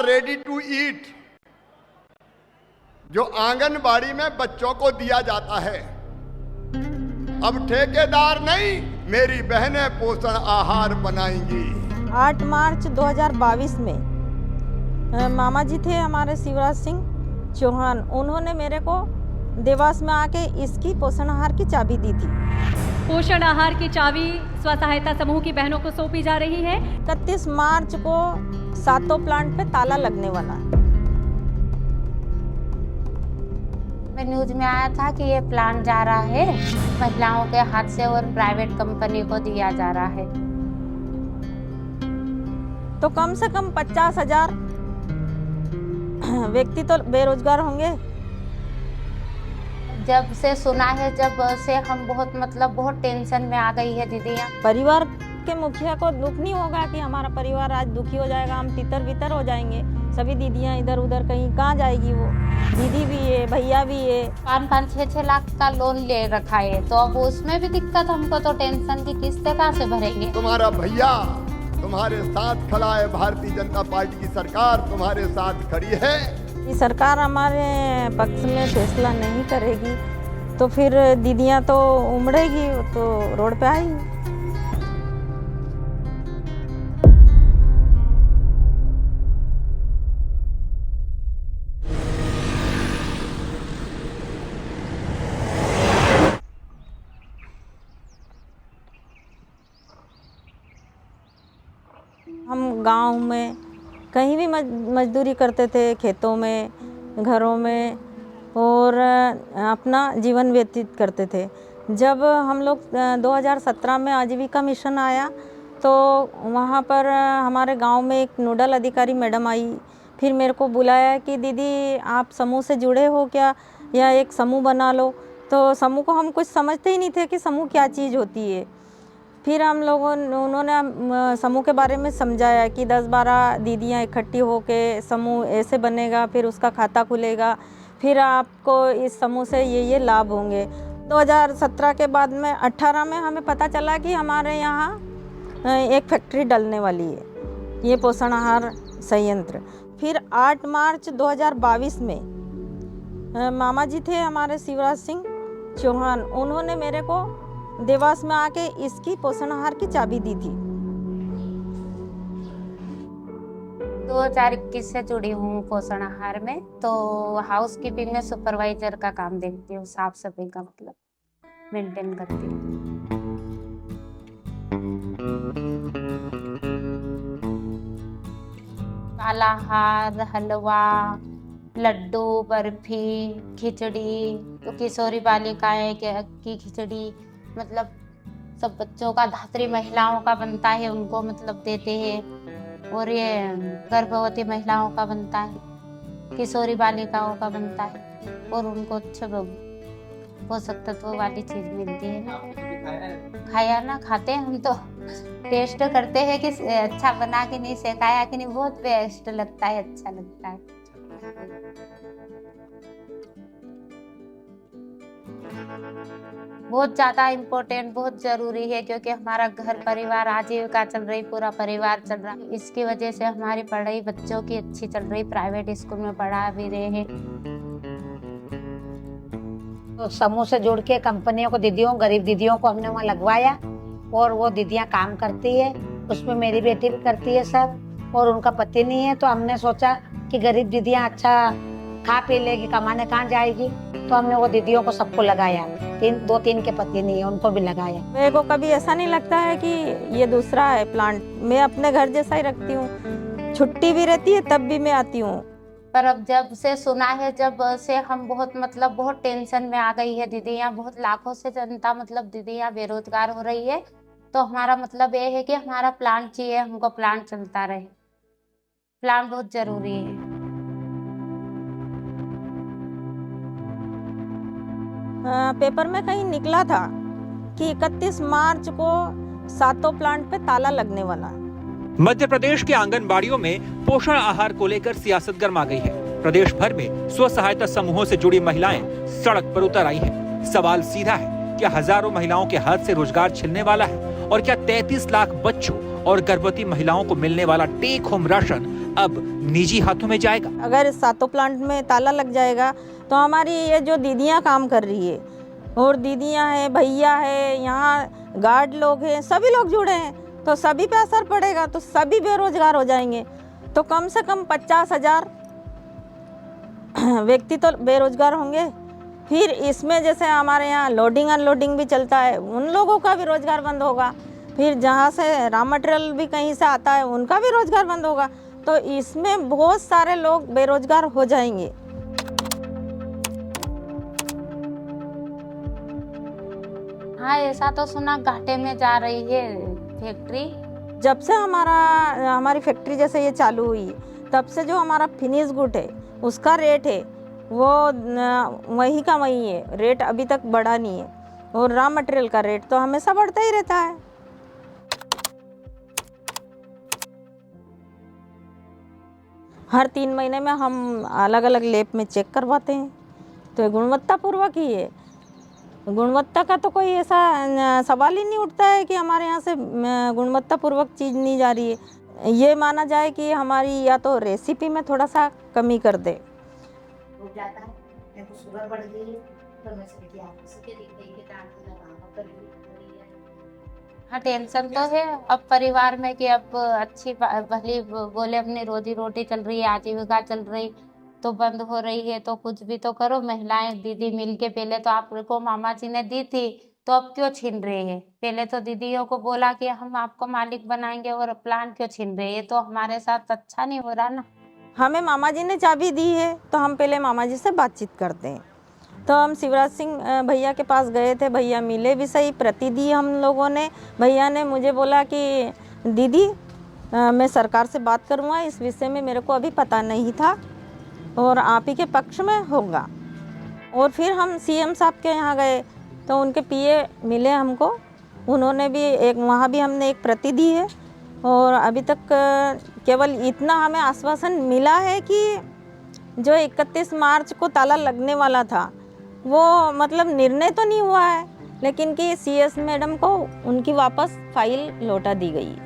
Ready to eat जो आंगनबाड़ी में बच्चों को दिया जाता है, अब ठेकेदार नहीं मेरी बहनें पोषण आहार बनाएंगी। 8 मार्च 2022 में मामा जी थे हमारे शिवराज सिंह चौहान, उन्होंने मेरे को देवास में आके इसकी पोषण आहार की चाबी दी थी। पोषण आहार की चाबी स्व सहायता समूह की बहनों को सौंपी जा रही है। 31 मार्च को 7 प्लांट पे ताला लगने वाला है। न्यूज में आया था कि ये प्लांट जा रहा है महिलाओं के हाथ से और प्राइवेट कंपनी को दिया जा रहा है। तो कम से कम 50,000 व्यक्ति तो बेरोजगार होंगे। जब से सुना है, जब से हम बहुत टेंशन में आ गई है दीदियाँ। परिवार के मुखिया को दुख नहीं होगा कि हमारा परिवार आज दुखी हो जाएगा, हम तितर बितर हो जाएंगे। सभी दीदियाँ इधर उधर कहीं कहाँ जाएगी वो, दीदी भी है भैया भी है। 5-5, 6-6 लाख का लोन ले रखा है, तो अब उसमें भी दिक्कत हमको, तो टेंशन की किस्तें कहाँ से भरेंगे। तुम्हारा भैया तुम्हारे साथ खड़ा है, भारतीय जनता पार्टी की सरकार तुम्हारे साथ खड़ी है। ये सरकार हमारे पक्ष में फैसला नहीं करेगी तो फिर दीदियाँ तो उमड़ेगी, तो रोड पे आएगी। हम गांव में कहीं भी मजदूरी करते थे, खेतों में, घरों में, और अपना जीवन व्यतीत करते थे। जब हम लोग 2017 में आजीविका मिशन आया तो वहाँ पर हमारे गांव में एक नोडल अधिकारी मैडम आई, फिर मेरे को बुलाया कि दीदी आप समूह से जुड़े हो क्या, या एक समूह बना लो। तो समूह को हम कुछ समझते ही नहीं थे कि समूह क्या चीज़ होती है। फिर हम लोगों उन्होंने समूह के बारे में समझाया कि 10-12 दीदियाँ इकट्ठी होके समूह ऐसे बनेगा, फिर उसका खाता खुलेगा, फिर आपको इस समूह से ये लाभ होंगे। 2017 के बाद में 18 में हमें पता चला कि हमारे यहाँ एक फैक्ट्री डलने वाली है, ये पोषण आहार संयंत्र। फिर 8 मार्च 2022 में मामा जी थे हमारे शिवराज सिंह चौहान, उन्होंने मेरे को देवास में आके इसकी पोषण आहार की चाबी दी थी। 2021 से जुड़ी हूँ पोषण आहार में, तो हाउस कीपिंग में सुपरवाइजर का काम देखती हूँ, साफ सफाई का मतलब मेंटेन करती हूँ। काला आहार, हलवा, लड्डू, बर्फी, खिचड़ी, तो किशोरी बालिकाएं की खिचड़ी, मतलब सब बच्चों का, धात्री महिलाओं का बनता है, उनको मतलब देते हैं। और ये गर्भवती महिलाओं का बनता है, किशोरी बालिकाओं का बनता है, और उनको अच्छे पोषक तत्व वाली चीज मिलती है। खाया ना, खाते हैं हम तो, टेस्ट करते हैं कि अच्छा बना कि नहीं, सेकाया कि नहीं, बहुत बेस्ट लगता है, अच्छा लगता है। बहुत ज़्यादा इम्पोर्टेंट, बहुत ज़रूरी है, क्योंकि हमारा घर परिवार आजीविका चल रही, पूरा परिवार चल रहा है। इसकी वजह से हमारी पढ़ाई बच्चों की अच्छी चल रही, प्राइवेट स्कूल में पढ़ा भी रहे हैं। तो समूह से जुड़ के कंपनियों को, दीदियों, गरीब दीदियों को हमने वहाँ लगवाया, और वो दीदियाँ काम करती है, उसमें मेरी बेटी भी करती है सब, और उनका पति नहीं है, तो हमने सोचा कि गरीब दीदियाँ अच्छा खा पी लेगी, कमाने कहाँ जाएगी, तो हमने वो दीदियों को सबको लगाया। 2-3 के पति नहीं है, उनको भी लगाया। मेरे को कभी ऐसा नहीं लगता है कि ये दूसरा है प्लांट, मैं अपने घर जैसा ही रखती हूँ, छुट्टी भी रहती है तब भी मैं आती हूँ। पर अब जब से सुना है, जब से हम बहुत टेंशन में आ गई है दीदियाँ, बहुत लाखों से जनता दीदियाँ बेरोजगार हो रही है, तो हमारा ये है कि हमारा प्लांट चाहिए, हमको प्लांट चलता रहे, प्लांट बहुत जरूरी है। पेपर में कहीं निकला था कि 31 मार्च को 7 प्लांट पे ताला लगने वाला है। मध्य प्रदेश के आंगनबाड़ियों में पोषण आहार को लेकर सियासत गर्मा गई है। प्रदेश भर में स्व सहायता समूहों से जुड़ी महिलाएं सड़क पर उतर आई हैं। सवाल सीधा है, क्या हजारों महिलाओं के हाथ से रोजगार छिनने वाला है, और क्या 33 लाख बच्चों और गर्भवती महिलाओं को मिलने वाला टेक होम राशन अब निजी हाथों में जाएगा। अगर इस सातों प्लांट में ताला लग जाएगा तो हमारी ये जो दीदियाँ काम कर रही है और दीदियाँ हैं, भैया है, यहाँ गार्ड लोग हैं, सभी लोग जुड़े हैं, तो सभी पे असर पड़ेगा, तो सभी बेरोजगार हो जाएंगे। तो कम से कम 50,000 व्यक्ति तो बेरोजगार होंगे। फिर इसमें जैसे हमारे यहाँ लोडिंग अनलोडिंग भी चलता है, उन लोगों का भी रोजगार बंद होगा। फिर जहाँ से रॉ मटेरियल भी कहीं से आता है, उनका भी रोजगार बंद होगा। तो इसमें बहुत सारे लोग बेरोजगार हो जाएंगे। हाँ, ऐसा तो सुना घाटे में जा रही है फैक्ट्री। जब से हमारी फैक्ट्री जैसे ये चालू हुई, तब से जो हमारा फिनिश गुड है उसका रेट है वो वही का वही है, रेट अभी तक बढ़ा नहीं है। और रॉ मटेरियल का रेट तो हमेशा बढ़ता ही रहता है। हर 3 महीने में हम अलग अलग लैब में चेक करवाते हैं, तो ये गुणवत्तापूर्वक ही है। गुणवत्ता का तो कोई ऐसा सवाल ही नहीं उठता है कि हमारे यहाँ से गुणवत्तापूर्वक चीज़ नहीं जा रही है। ये माना जाए कि हमारी या तो रेसिपी में थोड़ा सा कमी कर दे। हाँ, टेंशन तो है अब परिवार में कि अब अच्छी भली बोले अपनी रोजी रोटी चल रही है, आजीविका चल रही, तो बंद हो रही है, तो कुछ भी तो करो। महिलाएं दीदी मिलके, पहले तो आपको मामा जी ने दी थी, तो अब क्यों छीन रहे हैं? पहले तो दीदियों को बोला कि हम आपको मालिक बनाएंगे, और प्लान क्यों छीन रहे हैं? तो हमारे साथ अच्छा नहीं हो रहा ना। हमें मामा जी ने चाबी दी है, तो हम पहले मामा जी से बातचीत करते हैं। तो हम शिवराज सिंह भैया के पास गए थे, भैया मिले भी सही, प्रति दी हम लोगों ने। भैया ने मुझे बोला कि दीदी मैं सरकार से बात करूँगा, इस विषय में मेरे को अभी पता नहीं था और आप ही के पक्ष में होगा। और फिर हम सीएम साहब के यहाँ गए, तो उनके पीए मिले हमको, उन्होंने भी वहाँ भी हमने एक प्रति दी है। और अभी तक केवल इतना हमें आश्वासन मिला है कि जो 31 मार्च को ताला लगने वाला था, वो मतलब निर्णय तो नहीं हुआ है, लेकिन कि सीएस मैडम को उनकी वापस फाइल लौटा दी गई।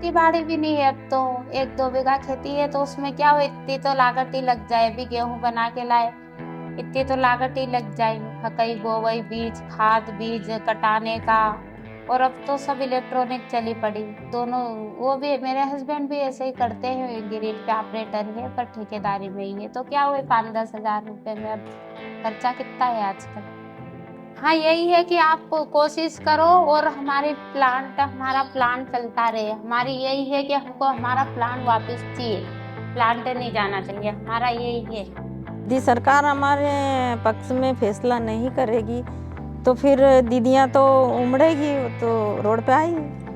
खेती बाड़ी भी नहीं है अब तो, 1-2 बीघा खेती है, तो उसमें क्या हो, इतनी तो लागत ही लग जाए। अभी गेहूं बना के लाए, इतनी तो लागत ही लग जाए, मकई बोवई, बीज, खाद बीज कटाने का। और अब तो सब इलेक्ट्रॉनिक चली पड़ी दोनों। वो भी मेरे हस्बैंड भी ऐसे ही करते हैं, ग्रिड पे ऑपरेटर है, पर ठेकेदारी में ही है। तो क्या हुए 5-10 हज़ार रुपये में अब खर्चा कितना है आजकल। हाँ, यही है कि आप कोशिश करो और हमारा प्लांट चलता रहे। हमारी यही है कि हमको हमारा प्लांट वापस चाहिए, प्लांट नहीं जाना चाहिए, हमारा यही है। यदि सरकार हमारे पक्ष में फैसला नहीं करेगी तो फिर दीदियाँ तो उमड़ेगी, तो रोड पे आएगी।